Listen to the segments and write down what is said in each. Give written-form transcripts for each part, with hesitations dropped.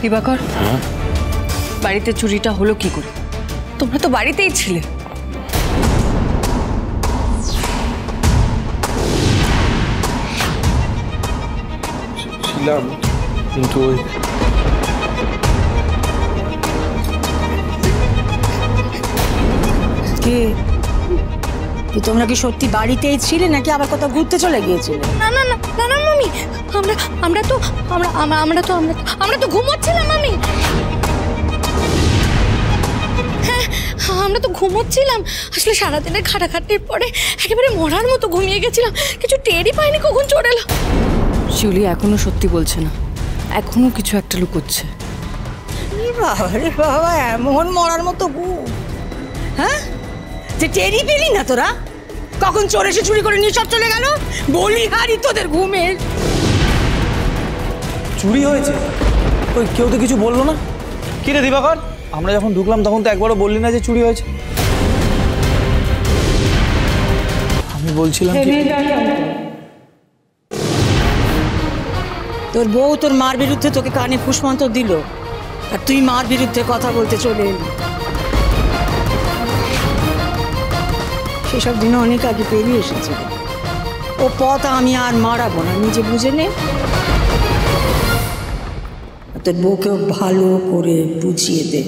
দিবাকর, বাড়িতে চুরিটা হলো কি করে? তোমরা তো বাড়িতেই ছিলে। ছিলাম, কিন্তু তোমরা কি সত্যি বাড়িতেই ছিলে নাকি আবার কোথাও ঘুরতে চলে গিয়েছিলে? না না না না না মামি, আমরা তো ঘুমোচ্ছিলাম মামি। হ্যাঁ, আমরা তো ঘুমোচ্ছিলাম। আসলে সারাদিনের খাটাখাটির পরে একেবারে মরার মতো ঘুমিয়ে গেছিলাম, কিছু টেরই পাইনি কখন চোর এলো। শিউলি এখনো সত্যি বলছে না, এখনো কিছু একটা লুকোচ্ছে। বাবা, এমন মরার মতো ঘুম? হ্যাঁ, যে টেরই পেলি না তোরা? কখন চোর এসে চুরি করে নিয়ে সব চলে গেল? বলি হারি তোদের ঘুমের। চুরি হয়েছে? ওই কেউ তো কিছু বললো না। কি রে দিবাকর, আমরা যখন ঢুকলাম তখন তো একবারও বললি না যে চুরি হয়েছে। আমি বলছিলাম তোর বউ তোর মার বিরুদ্ধে তোকে কানে ফুসমন্তর দিল, আর তুই মার বিরুদ্ধে কথা বলতে চলে এলি। সেসব দিন অনেক আগে পেরিয়ে এসেছিল। ও পথ আমি আর মারাবো না, নিজে বুঝে নে। তোর বউকেও ভালো করে বুঝিয়ে দে।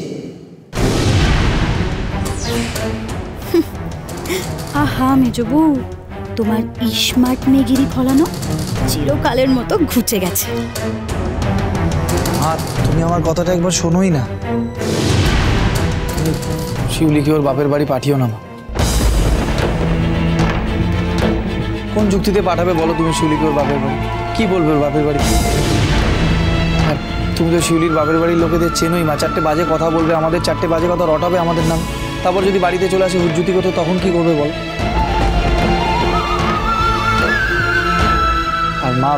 আহা মেজো বউ, তোমার স্মার্ট মেগিরি ফলানো চিরকালের মতো ঘুচে গেছে। আর তুমি আমার কথাটা একবার শোনোই না। শিউলিকে ওর বাপের বাড়ি পাঠিও না। কোন যুক্তিতে পাঠাবে বলো তুমি শিউলিকে ওর বাপের বাড়ি? কি বলবে ওর বাপের বাড়ি? আর তুমি তো শিউলির বাপের বাড়ির লোকেদের চেনোই মা। 4টে বাজে কথা বলবে আমাদের, 4টে বাজে কথা রটাবে আমাদের নাম। তারপর যদি বাড়িতে চলে আসে হুজ্জুতি করতে, তখন কি করবে বল? আর মা,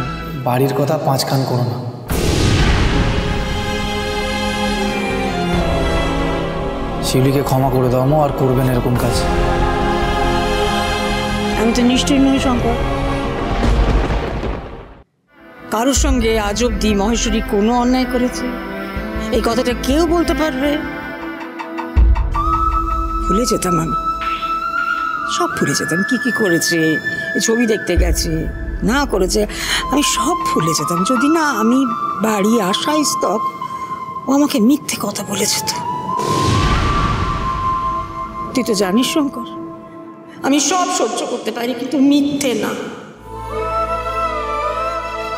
বাড়ির কথা 5 কান করো না। শিউলিকে ক্ষমা করে দাও মা, আর করবেন এরকম কাজ। আমি তো নিশ্চয়ই নই শঙ্কর। কারোর সঙ্গে আজ অব্দি মহেশ্বরী কোনো অন্যায় করেছে এই কথাটা কেউ বলতে পারবে? ভুলে যেতাম আমি, সব ভুলে যেতাম। কি কি করেছে, ছবি দেখতে গেছে, না করেছে, আমি সব ভুলে যেতাম যদি না আমি বাড়ি আসা স্তক ও আমাকে মিথ্যে কথা বলে যেত। তুই তো জানিস শঙ্কর, আমি সব সহ্য করতে পারি, কিন্তু মিথ্যে না।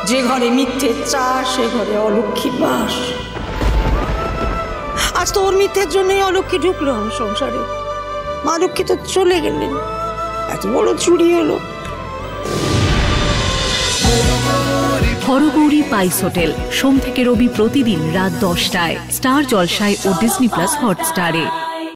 যে ঘরে মিথ্যে চাষ, সে ঘরে অলক্ষ্মী বাস। আজ তো ওর মিথ্যের জন্যই অলক্ষ্মী ঢুকলো আমার সংসারে। মা লক্ষ্মী তো চলে গেলেন, এত বড় চুরি হলো। হরগৌরী পাইস হোটেল, সোম থেকে রবি প্রতিদিন রাত 10টায় স্টার জলসায় ও ডিজনি প্লাস হটস্টারে।